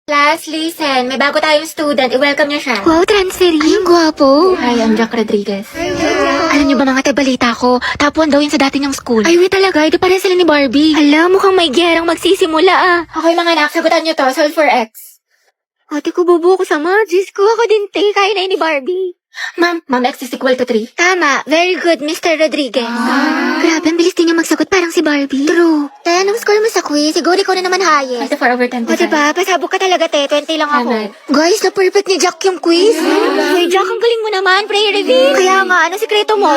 Class, listen. May bago tayong student. I-welcome niyo siya. Wow, transferee. Ay, ang gwapo. Hi, I'm Jack Rodriguez. Alam niyo ba mga tabalita ko? Top 1 daw yun sa dati niyang school. Ay, wait talaga. Di pare sila ni Barbie. Hala, mukhang may gerang magsisimula ah. Okay mga anak, sagutan niyo to. Solve for X. Ate ko bubuo ko sa magis ko. Ako din, te. Kaya na yun ni Barbie. Ma'am, X is equal to 3. Tama. Very good, Mr. Rodriguez. Grabe, ang bilis din niya magsagot. Parang si Barbie. True. Te, anong score mo sa quiz? Siguro ikaw na naman highest. 24 over 10. O diba, pasabog ka talaga, te. 20 lang ako. Tama. Guys, na-perfect ni Jack yung quiz. Ay, Jack, ang galing mo naman. Prayer reveal. Kaya nga, ano sikreto mo?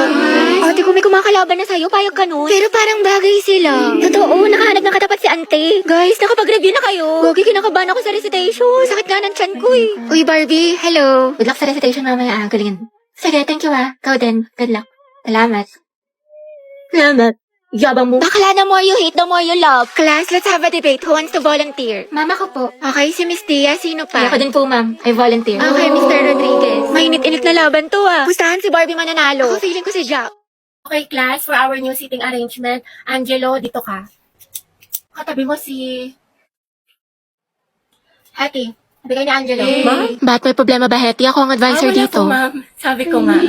Ate ko may kumakalaban na sa'yo, payag ka nun. Pero parang bagay sila. Totoo, nakahanap ng katapat si ante. Guys, nakapag-review na kayo. Gogi, kinakabahan ako sa recitation. Sakit nga ng tiyan ko eh. Uy, Barbie, hello. Good luck sa recitation mamaya. Galingan. Sige, thank you ah. Ikaw din. Good luck. Salamat. Salamat. Yabang mo. Bakla, the more you hate, the more you love. Class, let's have a debate. Who wants to volunteer? Mama ko po. Okay, si Miss Tia, sino pa? Ako din po, ma'am. I volunteer. Okay, Mr. Rodriguez. Mainit-init na laban to ah. Pustahan si Barbie mananalo. Ako feeling ko si Jack. Okay, class, for our new seating arrangement, Angelo, dito ka. Katabi mo si... Hattie. Sabi ni Angelo. Ma'am? Ba't may problema ba, Hetty? Ako ang advisor dito. ma'am. Sabi ko nga.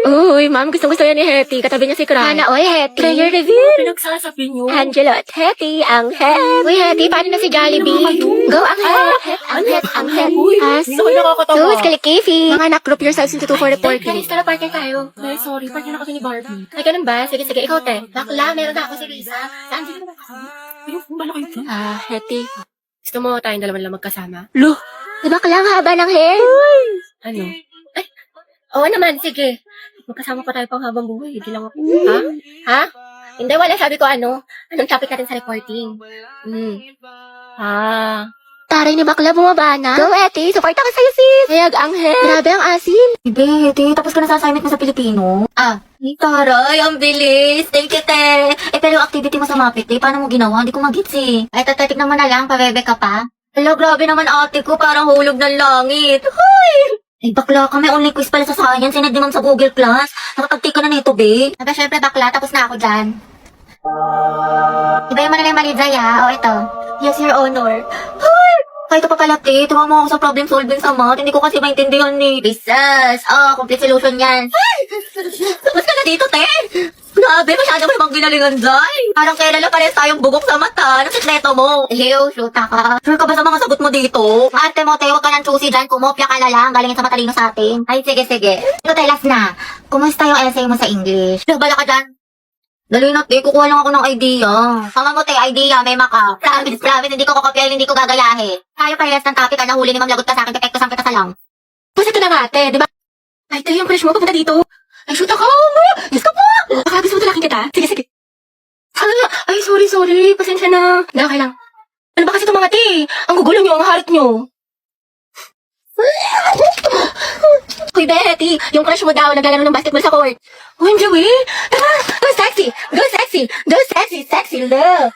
Uy, ma'am, gustong-gusto yan ni Hetty. Katabi niya si Cry. Hana, oy, Hetty. Prayer reveal. Pinagsasabi niyo. Angelo at Hetty, ang het. Uy, Hetty, paano na si Jollibee? Go, ang het. Ang het, ang het. As. Ako nakakatawa. Sus, kalikifi. Mga anak, group yourselves into 2 for reporting. Kanista na partner tayo. Ay, sorry. Partner na kasi ni Barbie. Ay, ganun ba? Sige, ikaw, te. Bakla, meron na ako si Risa. Si Angelo naman ako. Hetty. Gusto mo tayong dalawa lang magkasama? Lo, diba kalang haba ng hair? Ano? Ay, oo naman, sige. Magkasama pa tayo pang habang buhay. Hindi lang ako. Ha? Hindi, wala. Sabi ko anong topic natin sa reporting? Taray ni bakla, bumaba na. Go, Hetty. Support ako sa'yo, sis. Hayag ang hair. Grabe ang asin. Bete, tapos ka na sa assignment mo sa Pilipino? Taray, ang bilis. Thank you, te. Pero yung activity mo sa Mapit, paano mo ginawa? Hindi ko magits eh. Ay, tatignan mo na lang, pabebe ka pa. Hello, grabe naman ate ko, parang hulog ng langit. Hoy! Ay, bakla ka, may online quiz pala sa science, sinad ni ma'am sa Google Class. Nakatagti ka na nito, be. Aba, syempre, bakla, tapos na ako dyan. Iba mo na lang yung mali, Zaya. O, ito. Yes, your honor. Hoy! Kahit pa pala, te, tuwa mo ako sa problem solving sa math. Hindi ko kasi maintindihan ni Bisas. Complete solution yan. Ay! Tapos ka na dito, te. Grabe, masyado mo namang ginalingan dyan. Parang kailan na pares tayong bugok sa mata. Anong sikreto mo? Ew, shoota ka. Sure ka ba sa mga sagot mo dito? Ate mo, te, huwag ka nang choosy dyan. Kumopya ka na lang. Galingin sa matalino sa atin. Ay, sige. Ito, te, last na. Kumusta yung essay mo sa English? Bala ka dyan. Dali na, te. Kukuha lang ako ng idea. Sama mo, te, idea. May maka. Promise, hindi ko kokopyahin, hindi ko gagayahin. Tayo parehas ng topic. Nahuli ni ma'am, lagot ka sa akin. Pepekto sang kita sa lang. Basta ito na nga, te, di ba? Ay, te, yung crush mo, papunta dito. Ay, shoot ako! Diyos ka po! Nakabis mo talaking kita. Sige. Ay, sorry. Pasensya na. Okay lang. Ano ba kasi itong mga te? Ang gugulo nyo, ang harit nyo. Hoy, Betty, yung crush mo daw, naglalaro ng basketball sa court. Uy, Joey, tara, go sexy love.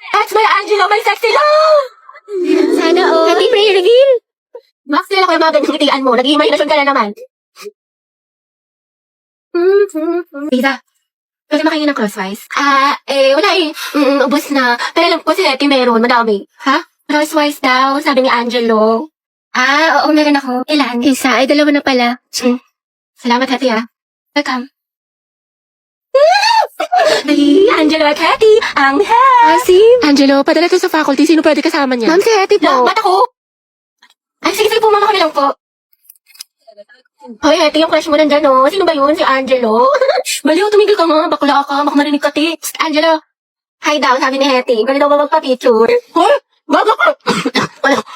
That's my Angelo, my sexy love. Sana all. Happy prayer reveal. Max, nila ko yung mga ganyang ngitian mo. Nag-iimaginasyon ka na naman. Lisa, pwede makingin ng crosswise? Wala eh. Ubus na. Pero alam ko si Hetty meron, madami. Ha? Crosswise daw, sabi ni Angelo. Oo, meron ako. Ilan? Isa, ay dalawa na pala. Salamat, Hetty, Welcome. Angelo at Hetty, ang Asim. Angelo, padala to sa faculty. Sino pwede kasama niya? Ma'am, si Hetty po. Ba't ako? Ay, sige po, mama ko na lang po. Hoy, Hetty, yung crush mo nandyan, Sino ba yun? Si Angelo? Baliw, tumigil ka nga. Bakla ka. Baka marinig ka, te. Angelo. Hi daw, sabi ni Hetty. Pwede daw ba magpa-picture? Hoy, baga ka.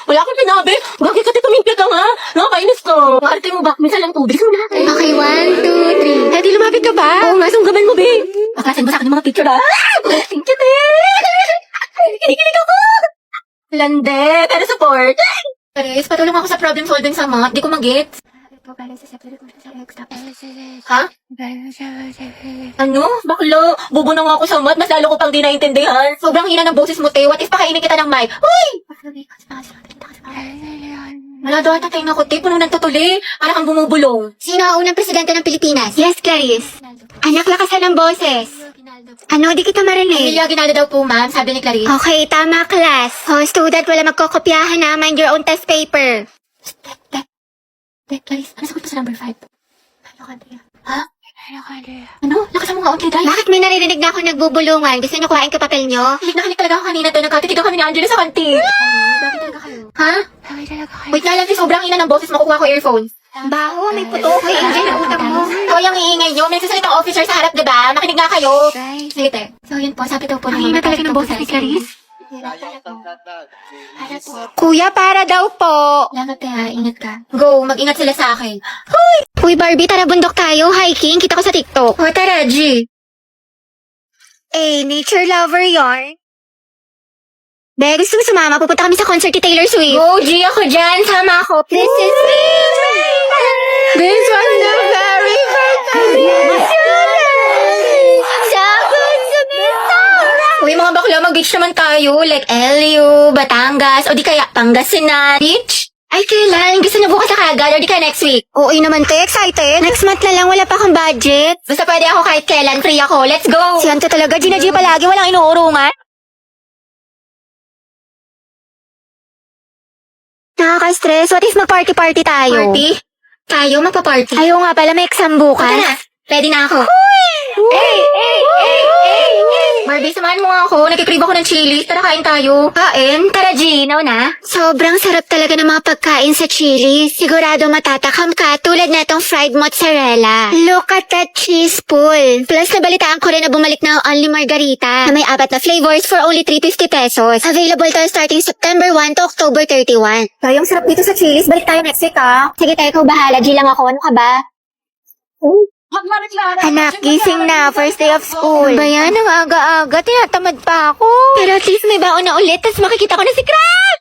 wala akong sinabi. Bakit ka, te, tumigil ka nga? Nakakainis ka. Arte mo ba? Minsan lang tubig. Okay, 1, 2, 3. Hetty, lumapit ka ba? Oo nga, sunggaban mo, be. Bakasin mo sa akin yung mga picture, Thank you, te. Kinikilig ako. Lande, pero support. Paris, patulong ako sa problem solving sa math. Di ko mag-gets. Ha? Ano? Baklo? Bobo na nga ako sa math. Mas lalo ko pang di naintindihan. Sobrang hina ng boses mo, te. What if pakainin kita ng mic? Uy! Wala daw ata tayo na ko, te. Puno ng tutuli. Para kang bumubulong. Sino ang unang presidente ng Pilipinas? Yes, Clarice. Anak, lakasan ng boses. Ano, di kita marinig. Emilio Aguinaldo daw po, ma'am. Sabi ni Clarice. Okay, tama, class. Oh, student, wala magkokopyahan na. Mind your own test paper. Clarice, ano sagot pa sa number 5? Hello, Andrea. Ha? Hello, Andrea. Ano? Lakasan mo nga, Andrea, guys. Bakit may naririnig na ako nagbubulungan? Gusto niyo kuhain ko papel niyo? Hilig na hilig talaga ako kanina doon. Nagkatitigaw kami ni Angela sa kantin. Bakit talaga kayo? Ha? Bakit talaga kayo? Wait na lang, please. Sobrang ina ng boses. Makukuha ko earphones. Baho, may putok. Hoy, Angel, ang utang mo. So, yung iingay nyo. May nagsasalitang officer sa harap, diba? Makinig nga kayo. Right. Sige, te. So, yun po. Sabi daw po Ang hina talaga ng boses ni Clarice. Para po. Kuya, para daw po. Salamat, te, ha. Ingat ka. Go. Mag-ingat sila sa akin. Uy, Barbie, tara bundok tayo. Hiking, kita ko sa TikTok. O, tara, G. Nature lover yarn. Be, gusto mo sumama? Pupunta kami sa concert ni Taylor Swift. Go, G. Ako dyan. Sama ako. This is me. This was the very first time. So good to be so right. Uy, mga bakla, mag-beach naman tayo. Like, LU, Batangas, o di kaya Pangasinan. Beach? Ay, kailan? Gusto niyo bukas na kagad, o di kaya next week? Oo naman, te. Excited. Next month na lang, wala pa akong budget. Basta pwede ako kahit kailan, free ako. Let's go! Si Ante talaga, Gina G palagi, walang inuurungan. Nakaka-stress. What if mag-party-party tayo? Party? Tayo, magpa-party. Ayaw nga pala, may exam O, bukas. tara. Ready na ako. Hey! Barbie, samahan mo nga ako. Nagkikrib ako ng chili. Tara, kain tayo. Kain? Tara, G. Na. Sobrang sarap talaga ng mga pagkain sa Chili's. Sigurado matatakam ka tulad na itong fried mozzarella. Look at that cheese pool. Plus, nabalitaan ko rin na bumalik na ang Only Margarita na may 4 na flavors for only 350 pesos. Available to starting September 1 to October 31. Kayong sarap dito sa Chili's. Balik tayo next week, ha? Sige tayo, ikaw bahala. G lang ako. Ano ka ba? Anak, gising na. First day of school. Ano ba yan? Ang aga-aga. Tinatamad pa ako. Pero at least may baon na ulit. Tapos makikita ko na si Crab!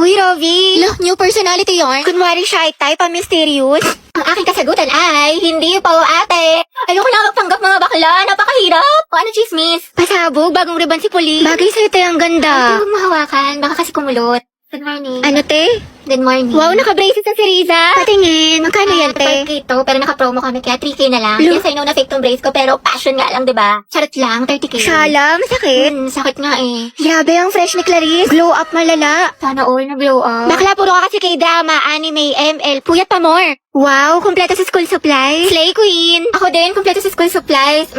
Uy, Rovi. Look, new personality yarn. Kunwari shy type, mysterious. Ang aking kasagutan ay, hindi po, ate. Ayoko na magpanggap mga bakla. Napakahirap. O ano, chismis? Pasabog, bagong ribbon si Puli. Bagay sa'yo tayo ang ganda. Huwag mo hawakan. Baka kasi kumulot. Good morning. Ano, te? Good morning. Wow, naka-braces na si Riza. Patingin. Magkano yan, te? 5K to, pero naka-promo kami, kaya 3K na lang. Look. Yes, I know na fake tong brace ko, pero passion nga lang, diba? Charot lang, 30K. Shala, masakit. Sakit nga eh. Grabe ang fresh ni Clarice. Glow up malala. Sana all na-blow up. Bakla, puro ka kasi kay drama, anime, ML, puyat pa more. Wow, kumpleto sa school supplies. Slay queen. Ako din, kompleto sa school supplies.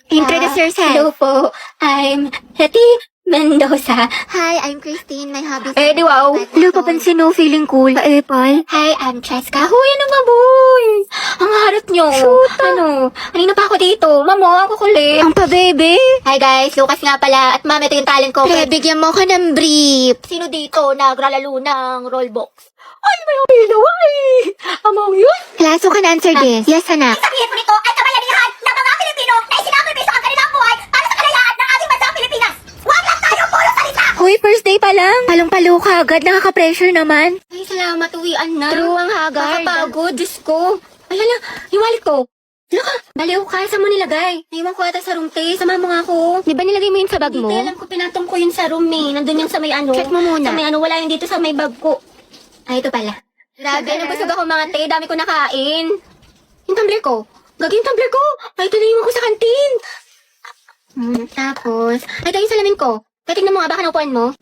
Introduce yourself. Hello po, I'm Hetty Mendoza. Hi, I'm Christine. My hobbies. Eh, di wow. Hello, papansin no, feeling cool. Apple. Hi, I'm Cheska. Huy, ano ba, boy? Ang harot nyo. Shoot. Ano? Kanina pa ako dito. Mamo, ang kukulit. Ang pa-bebe. Hi guys, Lucas nga pala. At ma'am, ito yung talent ko. Pre, bigyan mo ko ng brief. Sino dito nagralalo ng rollbox? Ay, may ilaw ay! Among yun? Class, who can answer this? Yes, anak. Sabihin mo nito ay kabayanihan ng mga Pilipino na isinakripisyo ang kanilang buhay para sa kalayaan ng ating bansang Pilipinas. Huwag lang tayo puro salita! Hoy, first day pa lang. Palong-palo ka agad, nakaka-pressure naman. Ay, salamat, uwian na. True ang haggard. Nakapagod, Diyos ko. Alala, yung wallet ko. Laka, baliw ka, saan mo nilagay? Naiwan ko ata sa room, te. Sama mo nga ako. Di ba nilagay mo yun sa bag mo? Hindi, alam ko, pinatong ko yun sa room, eh. Nandun yun sa may ano. Check mo muna. Sa may ano, wala yun dito sa may bag ko. Ay, ito pala. Grabe, nabusog ako mga te. Dami ko nakain. Yung tumbler ko. Gagi yung tumbler ko. Ay, ito na yung ko sa kantin. Tapos, ay, ito yung salamin ko. Tingnan mo nga, baka naupuan mo.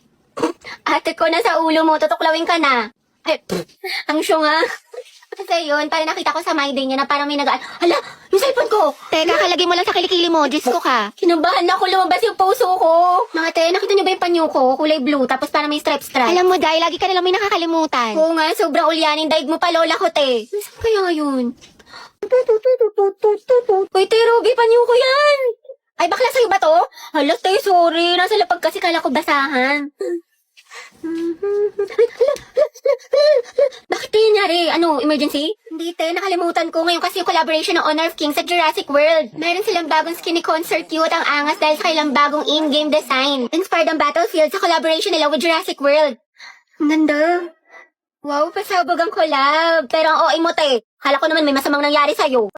Ate ko, nasa ulo mo. Tutuklawin ka na. Ay, ang syong nga. Kasi yun, para nakita ko sa my day niya na parang may Hala, yung cellphone ko. Teka, kalagay mo lang sa kilikili mo. Diyos ko ka. Kinabahan na ako, lumabas yung puso ko. Mga te, nakita niyo ba yung panyo ko? Kulay blue, tapos parang may stripe-stripe. Alam mo, dahil lagi ka nalang may nakakalimutan. Oo nga, sobrang ulyanin. Daig mo pa, lola ko, te. Saan kaya yun? Uy, te, Ruby, panyo ko yan. Ay, bakla sa'yo ba to? Hala, te, sorry. Nasa lapag kasi kala ko basahan. Bakit te, nangyari? Ano, emergency? Hindi, te, nakalimutan ko. Ngayon kasi yung collaboration ng Honor of Kings sa Jurassic World. Meron silang bagong skinny concert cute ang angas dahil sa kailang bagong in-game design. Inspired ang Battlefield sa collaboration nila with Jurassic World. Ang ganda. Wow, pasabog ang collab. Pero ang OA mo, te. Kala ko naman may masamang nangyari sa'yo.